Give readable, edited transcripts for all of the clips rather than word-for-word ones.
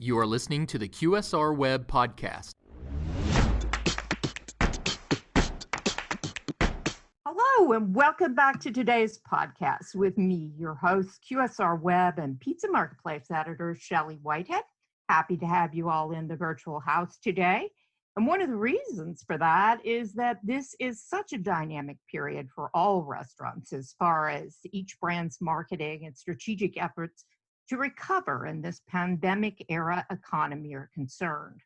You are listening to the QSR Web Podcast. Hello, and welcome back to today's podcast with me, your host, QSR Web and Pizza Marketplace editor, Shelley Whitehead. Happy to have you all in the virtual house today. And one of the reasons for that is that this is such a dynamic period for all restaurants as far as each brand's marketing and strategic efforts to recover in this pandemic era economy are concerned.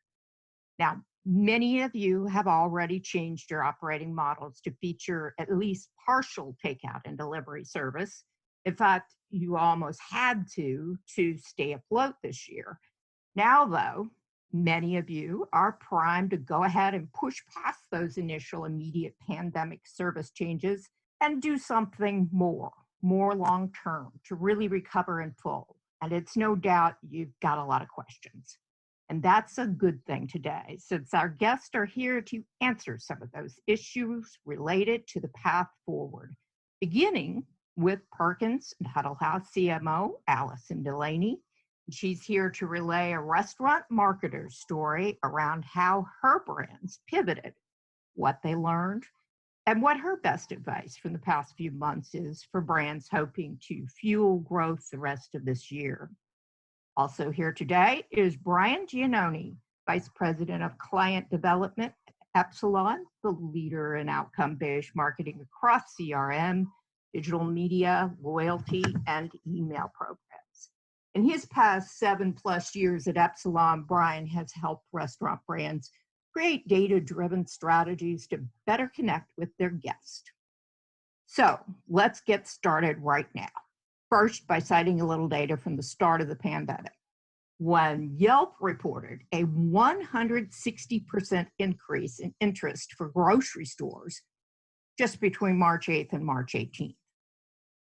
Now, many of you have already changed your operating models to feature at least partial takeout and delivery service. In fact, you almost had to stay afloat this year. Now, though, many of you are primed to go ahead and push past those initial immediate pandemic service changes and do something more long-term to really recover in full. And it's no doubt you've got a lot of questions. And that's a good thing today, since our guests are here to answer some of those issues related to the path forward, beginning with Perkins and Huddle House CMO, Allison Delaney. She's here to relay a restaurant marketer's story around how her brands pivoted, what they learned, and what her best advice from the past few months is for brands hoping to fuel growth the rest of this year. Also here today is Brian Giannone, Vice President of Client Development at Epsilon, the leader in outcome-based marketing across CRM, digital media, loyalty, and email programs. In his past 7+ years at Epsilon, Brian has helped restaurant brands create data-driven strategies to better connect with their guests. So let's get started right now. First, by citing a little data from the start of the pandemic, when Yelp reported a 160% increase in interest for grocery stores just between March 8th and March 18th.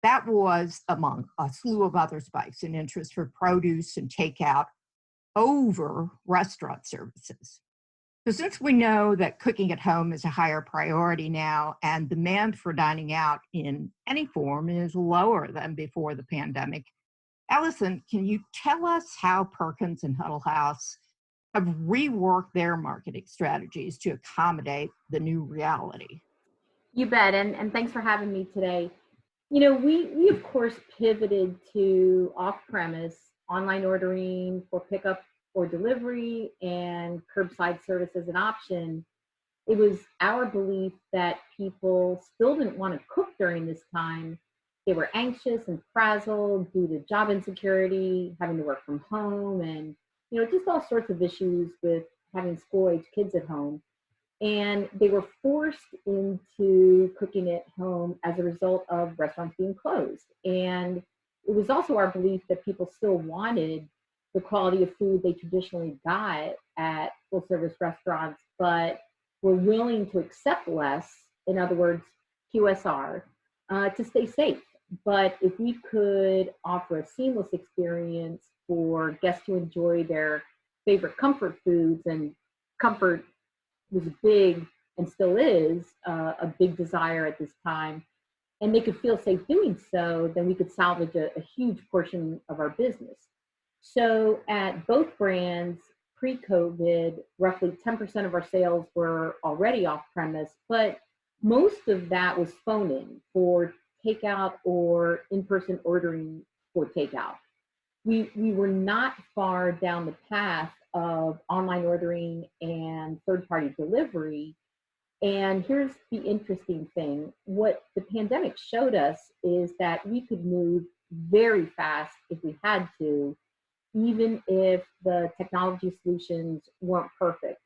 That was among a slew of other spikes in interest for produce and takeout over restaurant services. So since we know that cooking at home is a higher priority now and demand for dining out in any form is lower than before the pandemic, Allison, can you tell us how Perkins and Huddle House have reworked their marketing strategies to accommodate the new reality? You bet, and thanks for having me today. You know, we of course pivoted to off-premise, online ordering for pickup or delivery, and curbside service as an option. It was our belief that people still didn't want to cook during this time. They were anxious and frazzled due to job insecurity, having to work from home, and just all sorts of issues with having school-age kids at home. And they were forced into cooking at home as a result of restaurants being closed. And it was also our belief that people still wanted the quality of food they traditionally got at full-service restaurants, but were willing to accept less, in other words, QSR, to stay safe. But if we could offer a seamless experience for guests to enjoy their favorite comfort foods, and comfort was big and still is a big desire at this time, and they could feel safe doing so, then we could salvage a huge portion of our business. So at both brands, pre-COVID, roughly 10% of our sales were already off-premise, but most of that was phone-in for takeout or in-person ordering for takeout. We were not far down the path of online ordering and third-party delivery. And here's the interesting thing. What the pandemic showed us is that we could move very fast if we had to, even if the technology solutions weren't perfect.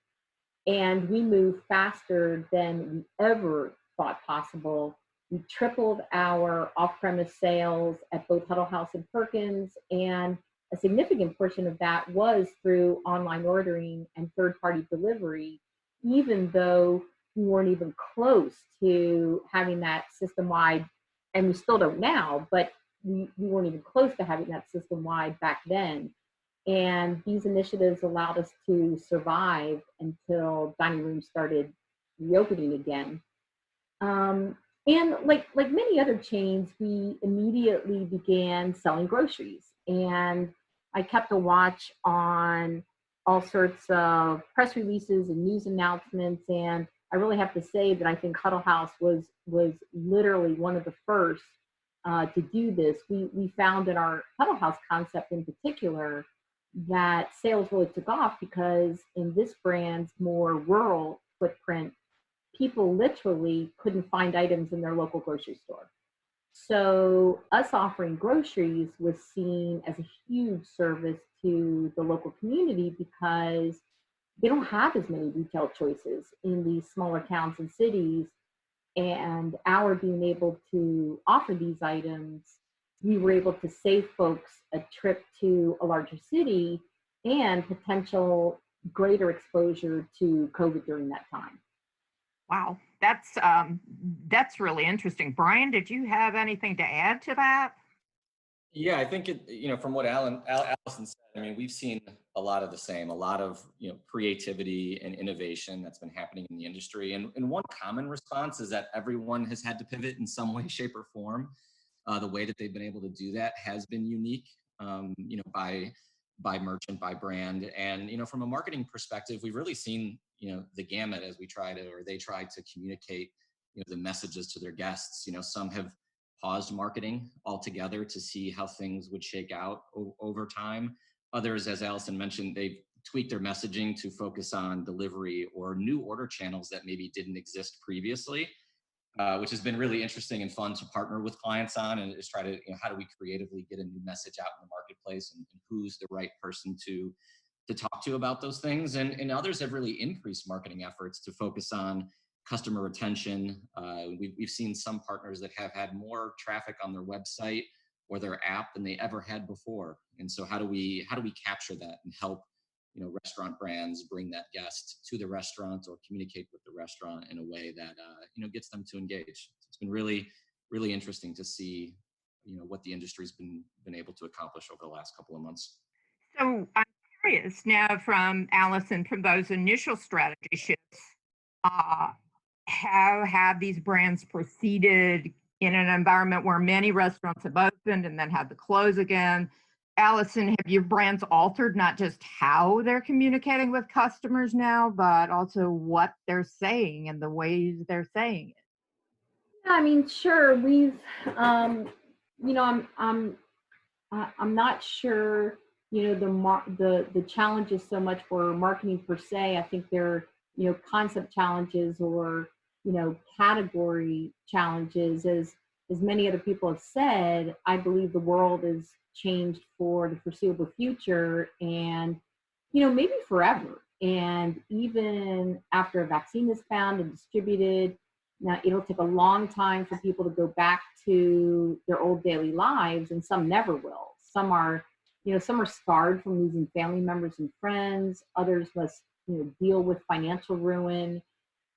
And we moved faster than we ever thought possible. We tripled our off-premise sales at both Huddle House and Perkins, and a significant portion of that was through online ordering and third-party delivery, even though we weren't even close to having that system-wide, and we still don't now, but we weren't even close to having that system-wide back then. And these initiatives allowed us to survive until dining rooms started reopening again. And like many other chains, we immediately began selling groceries. And I kept a watch on all sorts of press releases and news announcements. And I really have to say that I think Huddle House was literally one of the first to do this. We found in our Huddle House concept in particular that sales really took off because in this brand's more rural footprint, people literally couldn't find items in their local grocery store. So us offering groceries was seen as a huge service to the local community because they don't have as many retail choices in these smaller towns and cities. And our being able to offer these items, we were able to save folks a trip to a larger city and potential greater exposure to COVID during that time. Wow, that's really interesting. Brian, did you have anything to add to that? Yeah, I think from what Allison said, I mean, we've seen a lot of the same, a lot of, creativity and innovation that's been happening in the industry. And one common response is that everyone has had to pivot in some way, shape, or form. The way that they've been able to do that has been unique, by merchant, by brand. And, from a marketing perspective, we've really seen, the gamut as they try to communicate, the messages to their guests. Some have paused marketing altogether to see how things would shake out over time. Others, as Allison mentioned, they've tweaked their messaging to focus on delivery or new order channels that maybe didn't exist previously, which has been really interesting and fun to partner with clients on, and is try to, how do we creatively get a new message out in the marketplace, and who's the right person to talk to about those things. And others have really increased marketing efforts to focus on customer retention. We've seen some partners that have had more traffic on their website or their app than they ever had before. And so how do we capture that and help, restaurant brands bring that guest to the restaurant or communicate with the restaurant in a way that, gets them to engage. It's been really, really interesting to see, what the industry's been able to accomplish over the last couple of months. So I'm curious now from Allison, from those initial strategy shifts, uh, how have these brands proceeded in an environment where many restaurants have opened and then had to close again? Allison, have your brands altered not just how they're communicating with customers now, but also what they're saying and the ways they're saying it? Yeah, I mean, sure. We've, I'm not sure, the challenges so much for marketing per se. I think they're, concept challenges or, category challenges. As many other people have said, I believe the world is changed for the foreseeable future and, maybe forever. And even after a vaccine is found and distributed, now it'll take a long time for people to go back to their old daily lives, and some never will. Some are scarred from losing family members and friends. Others must, deal with financial ruin.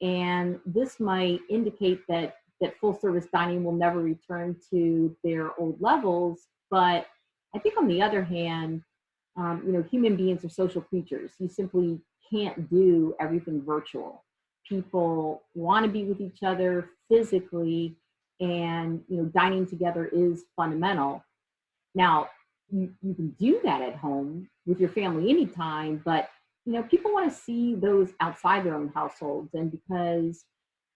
And this might indicate that full service dining will never return to their old levels. But I think on the other hand, human beings are social creatures. You simply can't do everything virtual. People want to be with each other physically, and dining together is fundamental. Now, you can do that at home with your family anytime, but people want to see those outside their own households. And because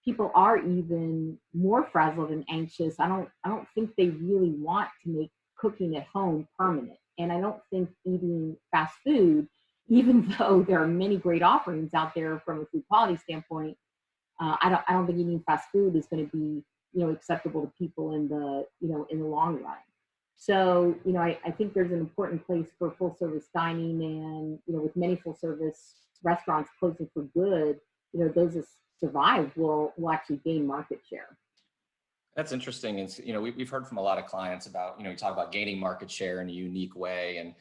people are even more frazzled and anxious, I don't think they really want to make cooking at home permanent. And I don't think eating fast food, even though there are many great offerings out there from a food quality standpoint, I don't think eating fast food is going to be acceptable to people in the long run. So I think there's an important place for full service dining, and with many full service restaurants closing for good, those that survive will actually gain market share. That's interesting. And we've heard from a lot of clients about, we talk about gaining market share in a unique way. And,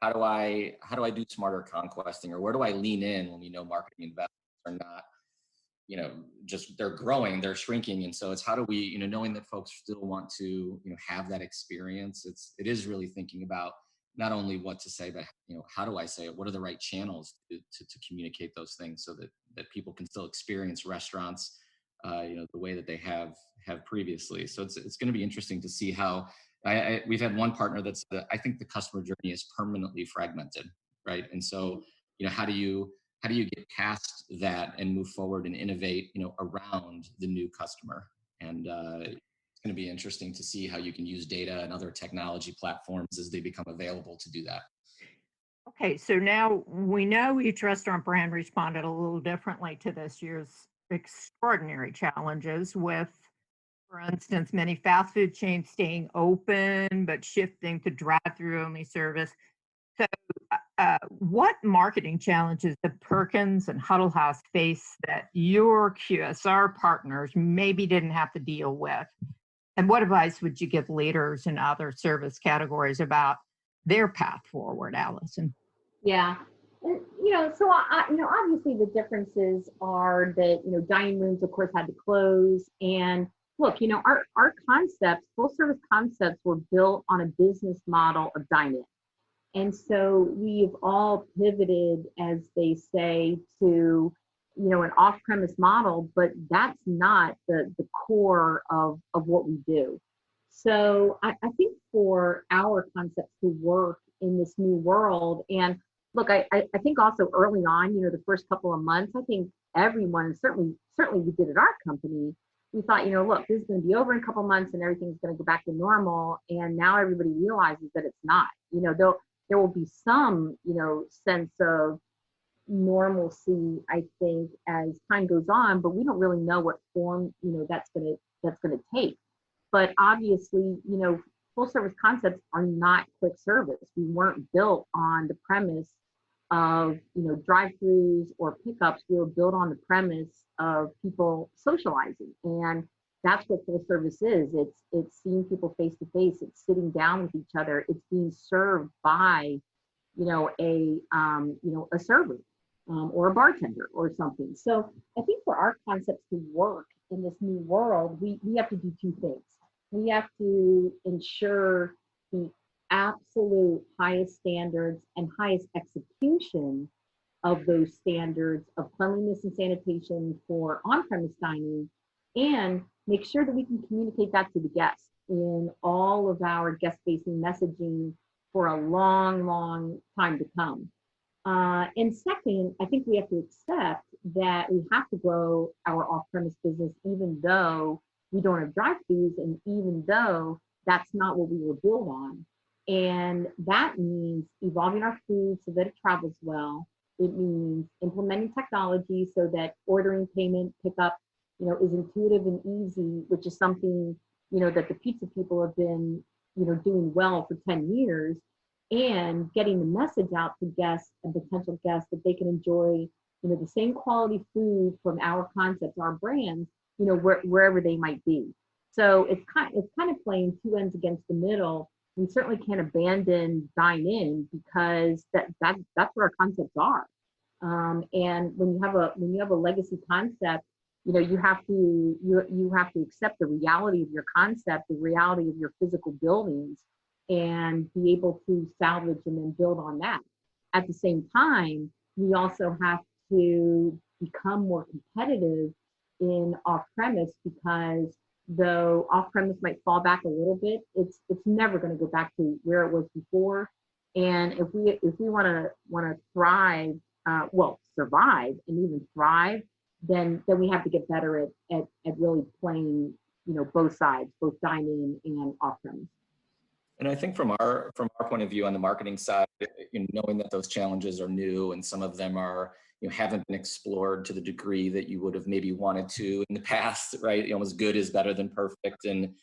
how do I do smarter conquesting, or where do I lean in when we know marketing investments are not, just they're growing, they're shrinking. And so it's how do we, knowing that folks still want to, have that experience, it is really thinking about not only what to say, but, how do I say it? What are the right channels to communicate those things so that people can still experience restaurants, the way that they have previously. So it's going to be interesting to see how We've had one partner that's, I think the customer journey is permanently fragmented, right? And so, how do you get past that and move forward and innovate, around the new customer? And it's going to be interesting to see how you can use data and other technology platforms as they become available to do that. Okay, so now we know each restaurant brand responded a little differently to this year's extraordinary challenges with, for instance, many fast food chains staying open but shifting to drive-through only service. So, what marketing challenges did Perkins and Huddle House face that your QSR partners maybe didn't have to deal with? And what advice would you give leaders in other service categories about their path forward, Allison? Yeah. And, so obviously the differences are that, dining rooms, of course, had to close. And look, our concepts, full service concepts were built on a business model of dine-in. And so we've all pivoted, as they say, to, an off-premise model, but that's not the core of what we do. So I think for our concepts to work in this new world, and look, I think also early on, the first couple of months, I think everyone, certainly we did at our company, we thought, look, this is going to be over in a couple of months and everything's going to go back to normal. And now everybody realizes that it's not. There will be some, sense of normalcy, I think, as time goes on, but we don't really know what form, that's gonna take. But obviously, full service concepts are not quick service. We weren't built on the premise of, drive-throughs or pickups. We were built on the premise of people socializing. And that's what full service is. It's seeing people face to face. It's sitting down with each other. It's being served by, a server or a bartender or something. So I think for our concepts to work in this new world, we have to do two things. We have to ensure the absolute highest standards and highest execution of those standards of cleanliness and sanitation for on-premise dining, and make sure that we can communicate that to the guests in all of our guest-facing messaging for a long, long time to come. And second, I think we have to accept that we have to grow our off-premise business, even though we don't have drive-thrus, and even though that's not what we were built on. And that means evolving our food so that it travels well. It means implementing technology so that ordering, payment, pickup, is intuitive and easy, which is something, that the pizza people have been, doing well for 10 years, and getting the message out to guests and potential guests that they can enjoy, the same quality food from our concepts, our brands, wherever they might be. So it's kind of playing two ends against the middle. We certainly can't abandon dine-in because that's what our concepts are. And when you have a legacy concept, you have to accept the reality of your concept, the reality of your physical buildings, and be able to salvage and then build on that. At the same time, we also have to become more competitive in off-premise, because though off-premise might fall back a little bit, it's never going to go back to where it was before. And if we want to thrive, survive and even thrive, then we have to get better at really playing, both sides, both dine-in and off-premise. And I think from our point of view on the marketing side, knowing that those challenges are new and some of them are, haven't been explored to the degree that you would have maybe wanted to in the past, right? Almost good is better than perfect. And,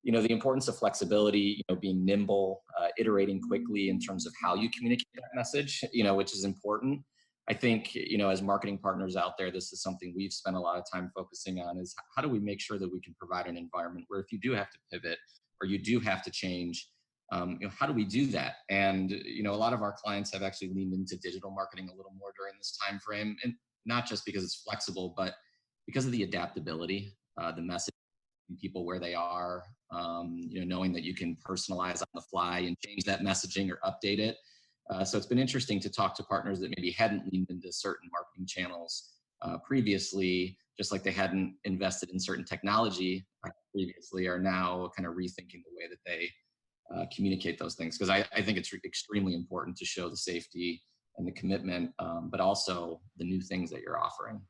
the importance of flexibility, being nimble, iterating quickly in terms of how you communicate that message, which is important. I think, as marketing partners out there, this is something we've spent a lot of time focusing on, is how do we make sure that we can provide an environment where if you do have to pivot or you do have to change, how do we do that? And, a lot of our clients have actually leaned into digital marketing a little more during this time frame, and not just because it's flexible, but because of the adaptability, the message, people where they are, knowing that you can personalize on the fly and change that messaging or update it. So it's been interesting to talk to partners that maybe hadn't leaned into certain marketing channels previously, just like they hadn't invested in certain technology previously, are now kind of rethinking the way that they communicate those things, because I think it's extremely important to show the safety and the commitment, but also the new things that you're offering.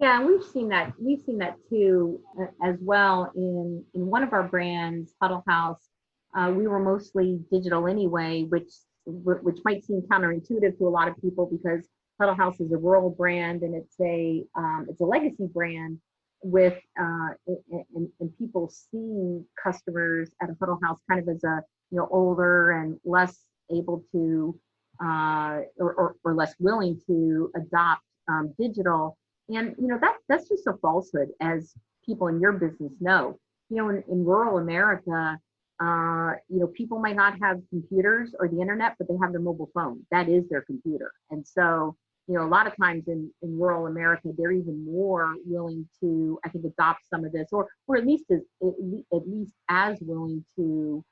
Yeah, and we've seen that. We've seen that too, as well in one of our brands, Huddle House. We were mostly digital anyway, which might seem counterintuitive to a lot of people because Huddle House is a rural brand and it's a legacy brand with and people see customers at a Huddle House kind of as a older and less able to or less willing to adopt digital. And that's just a falsehood, as people in your business know. In rural America, people might not have computers or the internet, but they have their mobile phone. That is their computer. And so, a lot of times in rural America, they're even more willing to, I think, adopt some of this, or at least as willing to,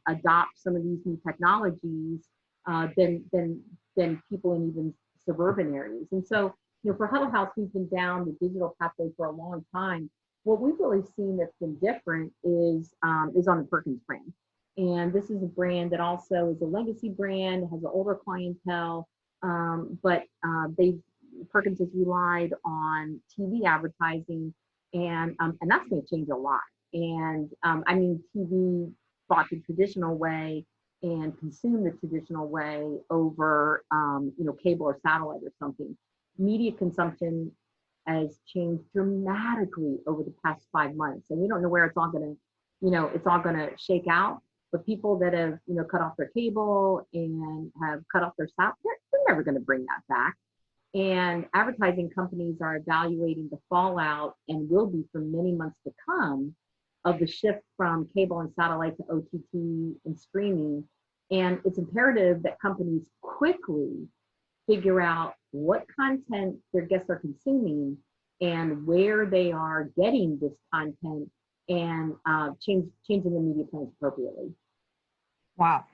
adopt some of these new technologies than people in even suburban areas. And so, for Huddle House, we've been down the digital pathway for a long time. What we've really seen that's been different is on the Perkins brand. And this is a brand that also is a legacy brand, has an older clientele, but Perkins has relied on TV advertising, and that's going to change a lot. And TV bought the traditional way and consumed the traditional way over, cable or satellite or something. Media consumption has changed dramatically over the past 5 months, and we don't know where it's all going to shake out. But people that have cut off their cable and have cut off their satellite, they're never going to bring that back. And advertising companies are evaluating the fallout, and will be for many months to come, of the shift from cable and satellite to OTT and streaming. And it's imperative that companies quickly figure out what content their guests are consuming and where they are getting this content, and changing the media plans appropriately. Wow.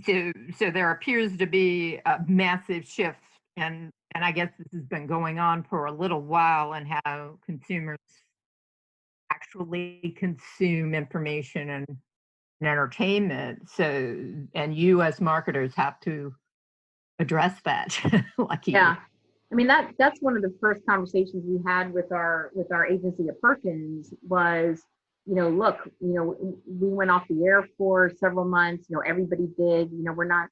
So there appears to be a massive shift, and I guess this has been going on for a little while, and how consumers actually consume information and entertainment. So, and you as marketers have to address that. Yeah. That's one of the first conversations we had with our agency at Perkins was, look, we went off the air for several months. Everybody did. We're not,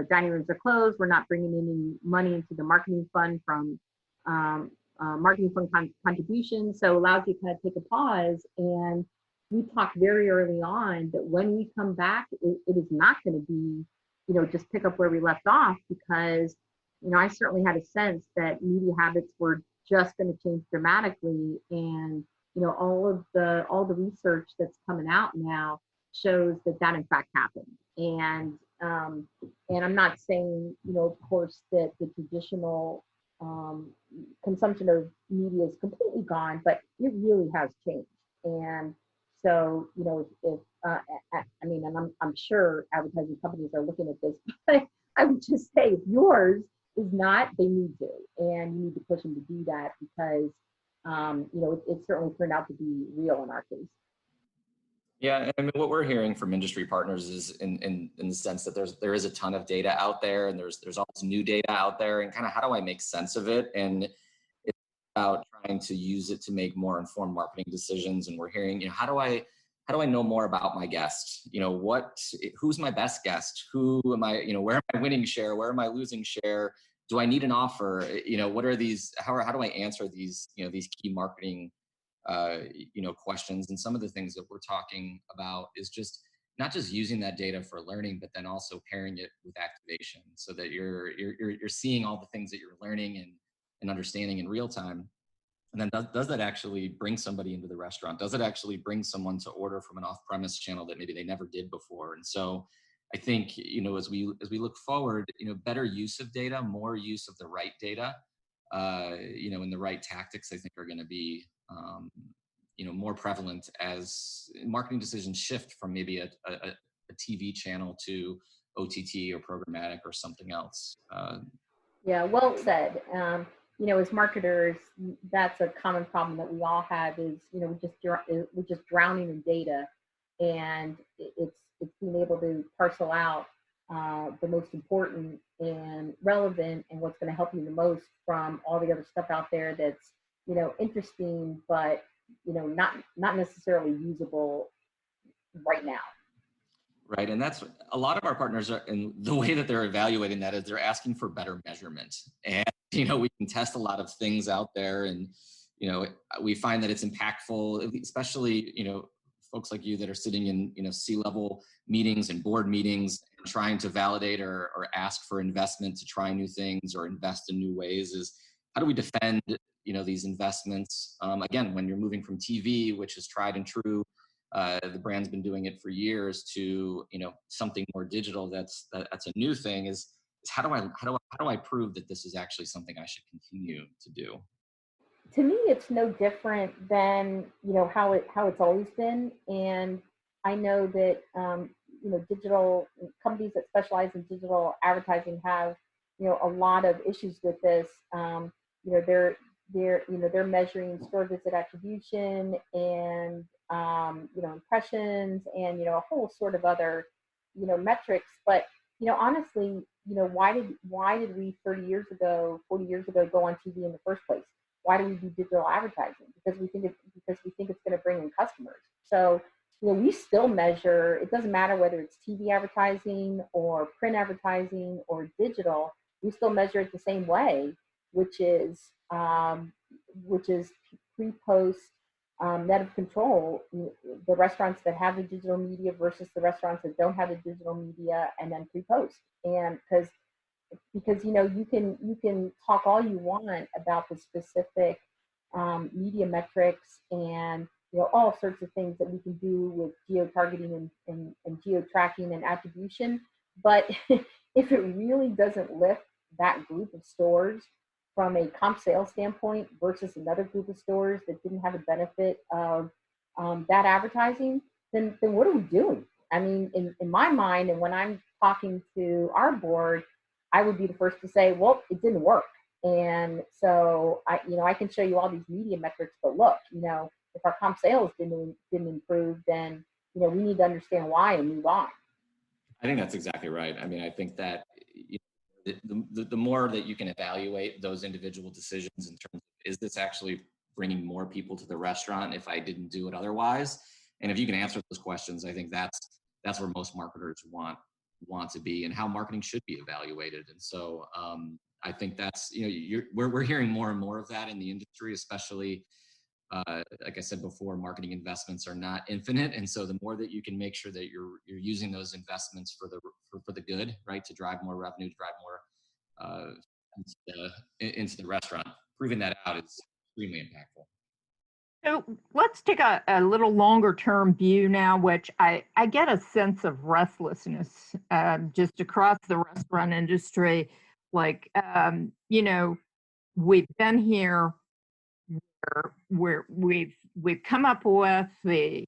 dining rooms are closed. We're not bringing in any money into the marketing fund from marketing fund contributions. So it allows you to kind of take a pause. And we talked very early on that when we come back, it is not going to be, just pick up where we left off, because I certainly had a sense that media habits were just going to change dramatically. And, all the research that's coming out now shows that in fact happened. And I'm not saying, of course, that the traditional consumption of media is completely gone, but it really has changed. And so, if and I'm sure advertising companies are looking at this, but I would just say if yours is not, they need to, and you need to push them to do that, because it certainly turned out to be real in our case. Yeah, what we're hearing from industry partners is in the sense that there is a ton of data out there, and there's all this new data out there, and kind of how do I make sense of it? And it's about trying to use it to make more informed marketing decisions. And we're hearing, how do I know more about my guest? Who's my best guest? Who am I? Where am I winning share? Where am I losing share? Do I need an offer? What are these? How do I answer these? These key marketing questions. And some of the things that we're talking about is just not just using that data for learning, but then also pairing it with activation, so that you're seeing all the things that you're learning and understanding in real time. And then does that actually bring somebody into the restaurant? Does it actually bring someone to order from an off-premise channel that maybe they never did before? And so I think, as we look forward, better use of data, more use of the right data, and the right tactics, I think, are going to be, more prevalent as marketing decisions shift from maybe a TV channel to OTT or programmatic or something else. Yeah, well said. As marketers, that's a common problem that we all have is, we're just drowning in data. and it's being able to parcel out the most important and relevant and what's going to help you the most from all the other stuff out there that's, interesting, but, not necessarily usable right now. Right. And that's a lot of our partners are, and the way that they're evaluating that is they're asking for better measurement. And, we can test a lot of things out there, and, we find that it's impactful, especially, folks like you that are sitting in, C-level meetings and board meetings, trying to validate or ask for investment to try new things or invest in new ways, is how do we defend, these investments? Again, when you're moving from TV, which is tried and true, the brand's been doing it for years, to something more digital that's a new thing, is how do I prove that this is actually something I should continue to do? To me, it's no different than how it's always been. And I know that digital companies that specialize in digital advertising have a lot of issues with this. They're measuring store visit attribution and impressions and a whole sort of other metrics. But honestly, why did we 30 years ago, 40 years ago go on TV in the first place? Why do we do digital advertising? Because we think it's going to bring in customers. So we still measure. It doesn't matter whether it's TV advertising or print advertising or digital. We still measure it the same way, which is pre-post net of control. The restaurants that have the digital media versus the restaurants that don't have the digital media, and then pre-post. And because you can talk all you want about the specific media metrics and all sorts of things that we can do with geo-targeting and geo-tracking and attribution, but if it really doesn't lift that group of stores from a comp sales standpoint versus another group of stores that didn't have the benefit of that advertising, then what are we doing? I mean, in my mind, and when I'm talking to our board, I would be the first to say, well, it didn't work. And so I can show you all these media metrics, but look, if our comp sales didn't improve, then, we need to understand why and move on. I think that's exactly right. I mean, I think that the more that you can evaluate those individual decisions in terms of, is this actually bringing more people to the restaurant if I didn't do it otherwise? And if you can answer those questions, I think that's where most marketers want to be, and how marketing should be evaluated. And so I think that's, we're hearing more and more of that in the industry, especially like I said before, marketing investments are not infinite. And so the more that you can make sure that you're using those investments for the good, right, to drive more revenue, to drive more into the restaurant, proving that out is extremely impactful. So let's take a little longer term view now, which I get a sense of restlessness just across the restaurant industry. Like, we've been here where we've come up with the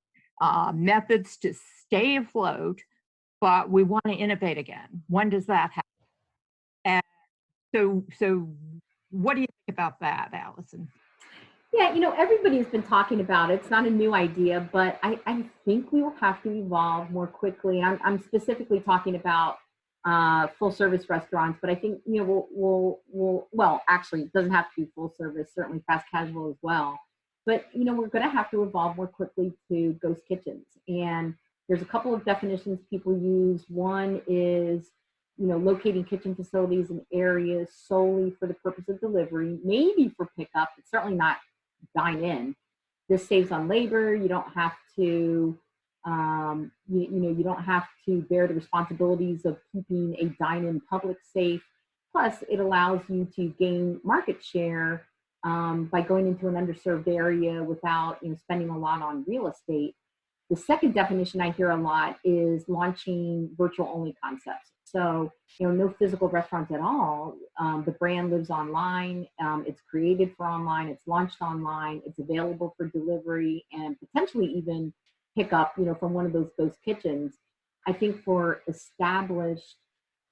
methods to stay afloat, but we want to innovate again. When does that happen? And so what do you think about that, Allison? Yeah, everybody's been talking about it. It's not a new idea, but I think we will have to evolve more quickly. I'm specifically talking about full service restaurants, but I think, well, actually, it doesn't have to be full service, certainly fast casual as well. But, we're going to have to evolve more quickly to ghost kitchens. And there's a couple of definitions people use. One is, locating kitchen facilities in areas solely for the purpose of delivery, maybe for pickup, but certainly not dine in. This saves on labor. You don't have to, you don't have to bear the responsibilities of keeping a dine-in public safe. Plus, it allows you to gain market share by going into an underserved area without spending a lot on real estate. The second definition I hear a lot is launching virtual-only concepts. So, no physical restaurants at all. The brand lives online. It's created for online. It's launched online. It's available for delivery and potentially even pick up, from one of those ghost kitchens. I think for established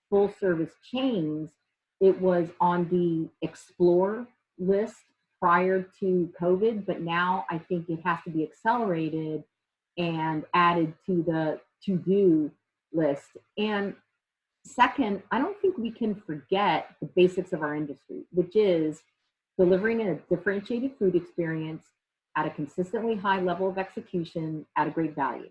full-service chains, it was on the explore list prior to COVID, but now I think it has to be accelerated. and added to the to-do list. And second, I don't think we can forget the basics of our industry, which is delivering a differentiated food experience at a consistently high level of execution at a great value.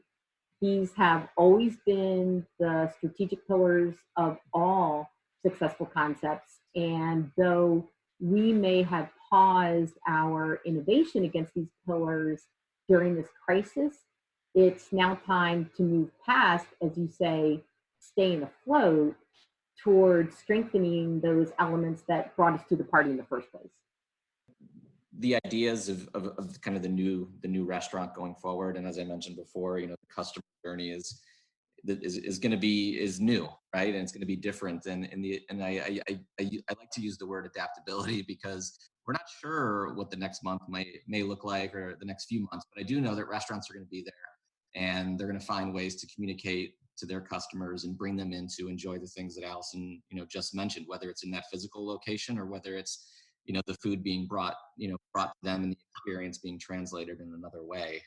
These have always been the strategic pillars of all successful concepts. And though we may have paused our innovation against these pillars during this crisis, it's now time to move past, as you say, staying afloat towards strengthening those elements that brought us to the party in the first place. The ideas of kind of the new restaurant going forward, and as I mentioned before, the customer journey is new, right? And it's going to be different. And I like to use the word adaptability because we're not sure what the next month may look like, or the next few months. But I do know that restaurants are going to be there, and they're going to find ways to communicate to their customers and bring them in to enjoy the things that Allison just mentioned, whether it's in that physical location or whether it's the food being brought to them and the experience being translated in another way.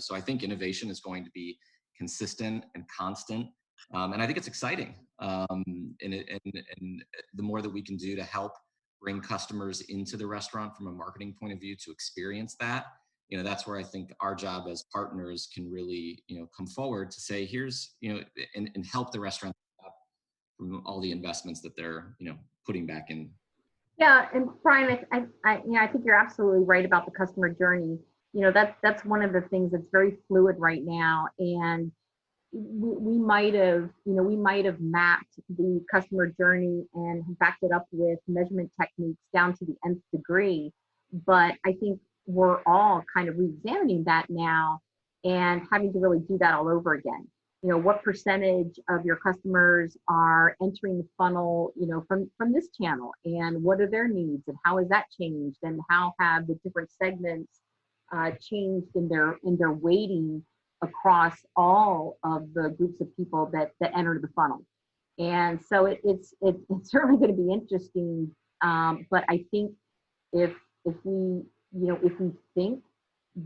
So I think innovation is going to be consistent and constant. And I think it's exciting. And the more that we can do to help bring customers into the restaurant from a marketing point of view to experience that, that's where I think our job as partners can really, come forward to say, here's, and help the restaurant from all the investments that they're, putting back in. Yeah, and Brian, I think you're absolutely right about the customer journey. That's one of the things that's very fluid right now, and we might have mapped the customer journey and backed it up with measurement techniques down to the nth degree. But I think we're all kind of re-examining that now and having to really do that all over again. What percentage of your customers are entering the funnel, from this channel, and what are their needs, and how has that changed, and how have the different segments changed in their weighting across all of the groups of people that enter the funnel. And so it's certainly going to be interesting. But I think if we think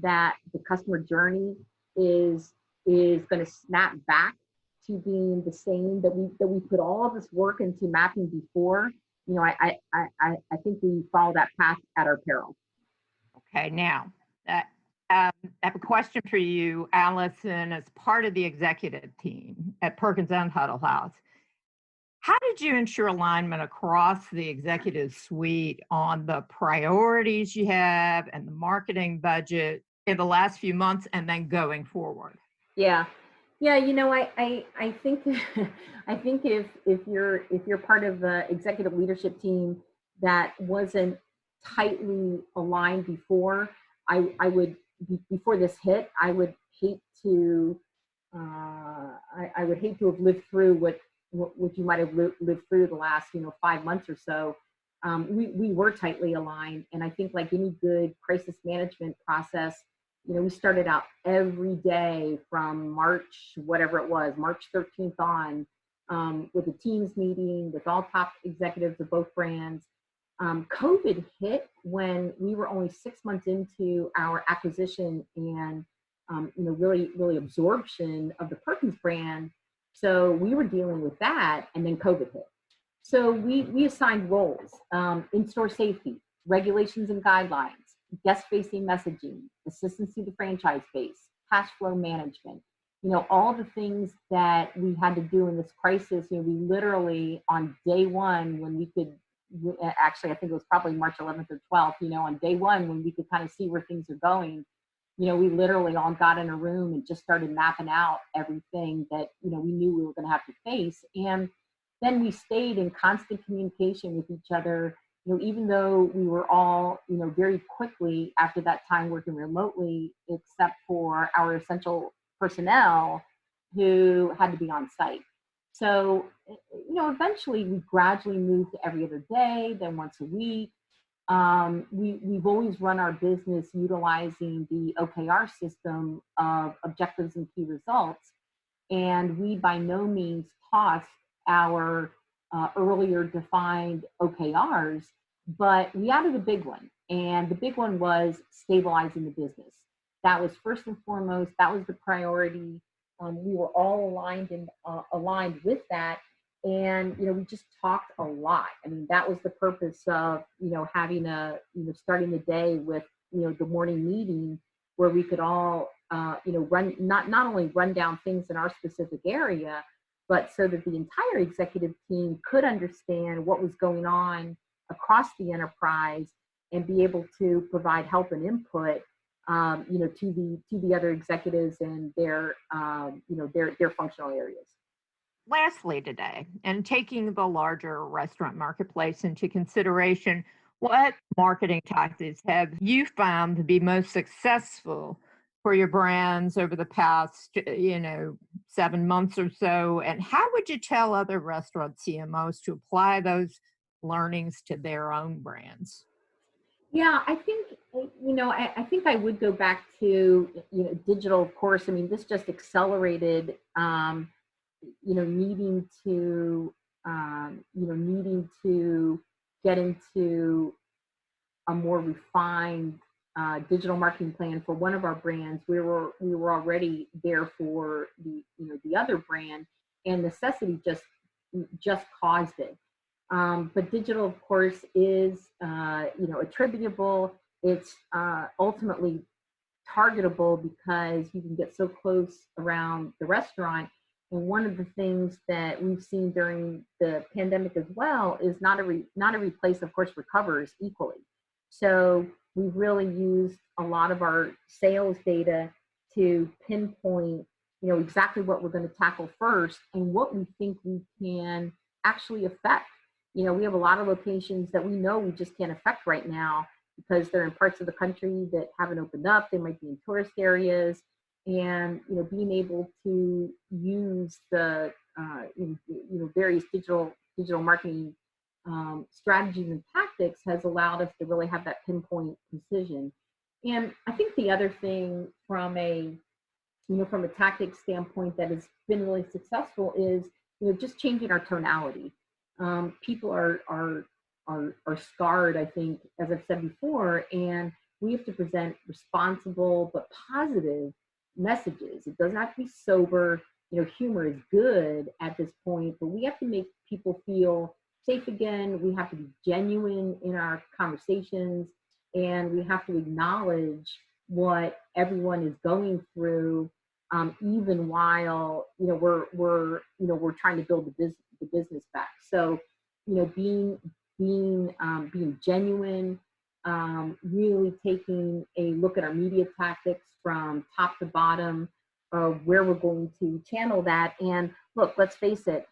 that the customer journey is going to snap back to being the same that we put all of this work into mapping before, I think we follow that path at our peril. Okay, now I have a question for you, Allison, as part of the executive team at Perkins and Huddle House. How did you ensure alignment across the executive suite on the priorities you have and the marketing budget in the last few months and then going forward? Yeah. I think I think if you're part of the executive leadership team that wasn't tightly aligned before, I would, before this hit, I would hate to have lived through what you might have lived through the last 5 months or so. We were tightly aligned, and I think, like any good crisis management process, we started out every day from March, whatever it was, March 13th on, with a Teams meeting with all top executives of both brands. COVID hit when we were only 6 months into our acquisition and, really absorption of the Perkins brand. So we were dealing with that, and then COVID hit. So we assigned roles, in-store safety, regulations and guidelines, guest-facing messaging, assistance to the franchise base, cash flow management, all the things that we had to do in this crisis. We literally, on day one, when we could, actually, I think it was probably March 11th or 12th, on day one, when we could kind of see where things are going, we literally all got in a room and just started mapping out everything that, we knew we were going to have to face. And then we stayed in constant communication with each other, even though we were all, very quickly after that time working remotely, except for our essential personnel who had to be on site. So, eventually we gradually moved to every other day, then once a week. We've always run our business utilizing the OKR system of objectives and key results. And we by no means tossed our earlier defined OKRs, but we added a big one. And the big one was stabilizing the business. that was first and foremost, that was the priority. We were all aligned with that. And, we just talked a lot. I mean, that was the purpose of, having starting the day with, the morning meeting where we could all, not only run down things in our specific area, but so that the entire executive team could understand what was going on across the enterprise and be able to provide help and input, to the other executives and their functional areas. Lastly today, and taking the larger restaurant marketplace into consideration, what marketing tactics have you found to be most successful for your brands over the past, 7 months or so? And how would you tell other restaurant CMOs to apply those learnings to their own brands? Yeah, I think, I think I would go back to, digital, of course. I mean, this just accelerated, needing to, get into a more refined digital marketing plan for one of our brands. We were already there for the other brand, and necessity just caused it. But digital, of course, is attributable. It's ultimately targetable because you can get so close around the restaurant. And one of the things that we've seen during the pandemic as well is not every place, of course, recovers equally. So we've really used a lot of our sales data to pinpoint, exactly what we're going to tackle first and what we think we can actually affect. We have a lot of locations that we know we just can't affect right now because they're in parts of the country that haven't opened up. They might be in tourist areas, and being able to use the various digital marketing strategies and tactics has allowed us to really have that pinpoint precision. And I think the other thing from a tactics standpoint that has been really successful is just changing our tonality. People are scarred, I think, as I've said before, and we have to present responsible but positive messages. It doesn't have to be sober. Humor is good at this point, but we have to make people feel safe again. We have to be genuine in our conversations, and we have to acknowledge what everyone is going through, even while we're trying to build the business back. So being genuine, really taking a look at our media tactics from top to bottom of where we're going to channel that. And look, let's face it,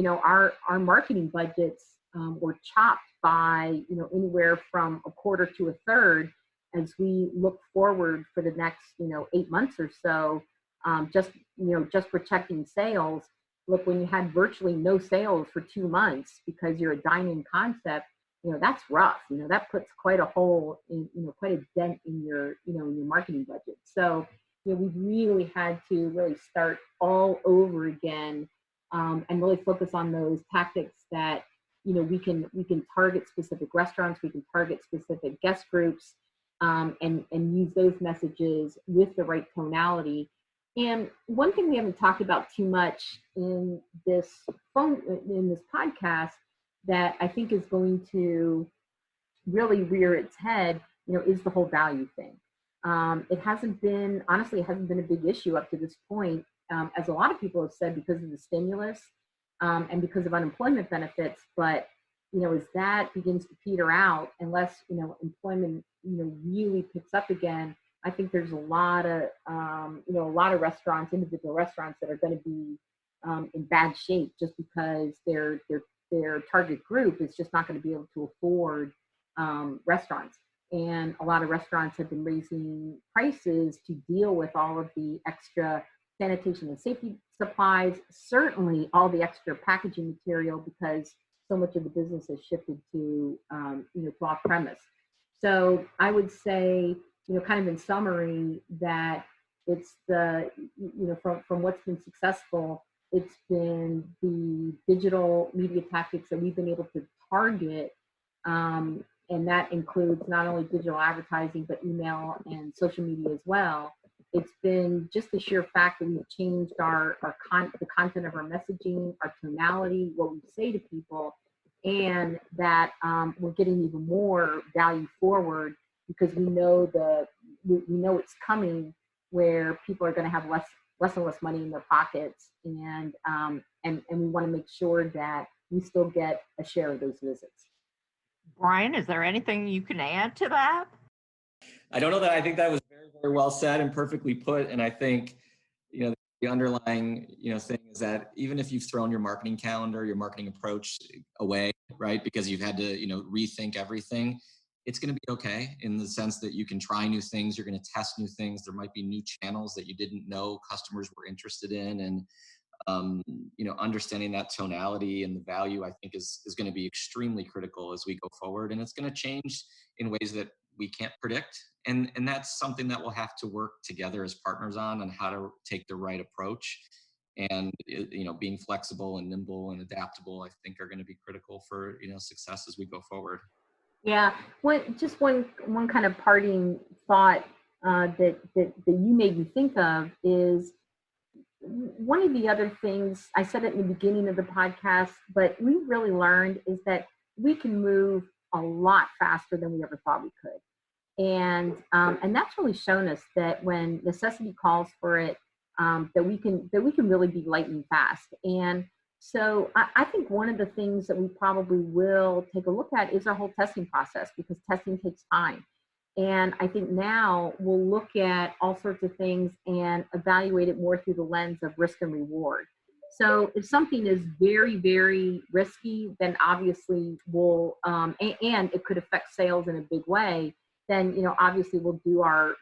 our marketing budgets were chopped by anywhere from a quarter to a third as we look forward for the next 8 months or so, just protecting sales. Look, when you had virtually no sales for 2 months because you're a dine-in concept, that's rough. That puts quite a hole in, quite a dent in your, in your marketing budget. So, we've really had to really start all over again, and really focus on those tactics that, we can target specific restaurants, we can target specific guest groups, and use those messages with the right tonality. And one thing we haven't talked about too much in this podcast that I think is going to really rear its head, is the whole value thing. It hasn't been a big issue up to this point, as a lot of people have said, because of the stimulus, and because of unemployment benefits. But, as that begins to peter out, unless, employment, really picks up again, I think there's a lot of restaurants, individual restaurants, that are going to be in bad shape just because their target group is just not going to be able to afford restaurants. And a lot of restaurants have been raising prices to deal with all of the extra sanitation and safety supplies, certainly all the extra packaging material, because so much of the business has shifted to off-premise. So I would say, kind of in summary, that it's from what's been successful, it's been the digital media tactics that we've been able to target, and that includes not only digital advertising, but email and social media as well. It's been just the sheer fact that we've changed the content of our messaging, our tonality, what we say to people, and that we're getting even more value forward because we know we know it's coming, where people are going to have less and less money in their pockets, and we want to make sure that we still get a share of those visits. Brian, is there anything you can add to that? I don't know that I think that was very, very well said and perfectly put. And I think, the underlying, thing is that even if you've thrown your marketing calendar, your marketing approach away, right, because you've had to, rethink everything, it's going to be okay in the sense that you can try new things. You're going to test new things. There might be new channels that you didn't know customers were interested in. And, understanding that tonality and the value, I think is going to be extremely critical as we go forward. And it's going to change in ways that we can't predict. And that's something that we'll have to work together as partners on how to take the right approach. And, being flexible and nimble and adaptable, I think are going to be critical for, success as we go forward. Yeah. One kind of parting thought that you made me think of is one of the other things. I said it in the beginning of the podcast, but we really learned is that we can move a lot faster than we ever thought we could. And that's really shown us that when necessity calls for it, that we can really be lightning fast. And so I think one of the things that we probably will take a look at is our whole testing process, because testing takes time. And I think now we'll look at all sorts of things and evaluate it more through the lens of risk and reward. So if something is very, very risky, then obviously we'll, and it could affect sales in a big way, then, obviously we'll do our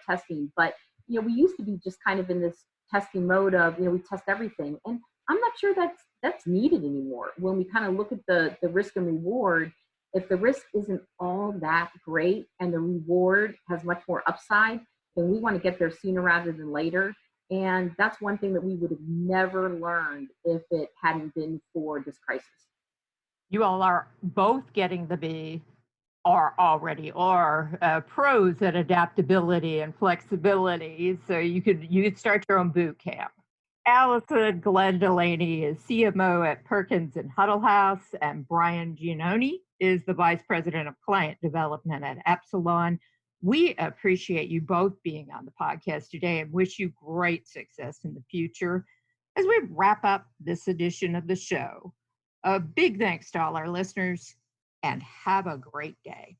testing. But, we used to be just kind of in this testing mode of, we test everything. And I'm not sure that's needed anymore. When we kind of look at the risk and reward, if the risk isn't all that great and the reward has much more upside, then we want to get there sooner rather than later. And that's one thing that we would have never learned if it hadn't been for this crisis. You all are both getting the B, or already are pros at adaptability and flexibility. So you could start your own boot camp. Allison Glenn Delaney is CMO at Perkins and Huddle House, and Brian Giannone is the Vice President of Client Development at Epsilon. We appreciate you both being on the podcast today and wish you great success in the future as we wrap up this edition of the show. A big thanks to all our listeners, and have a great day.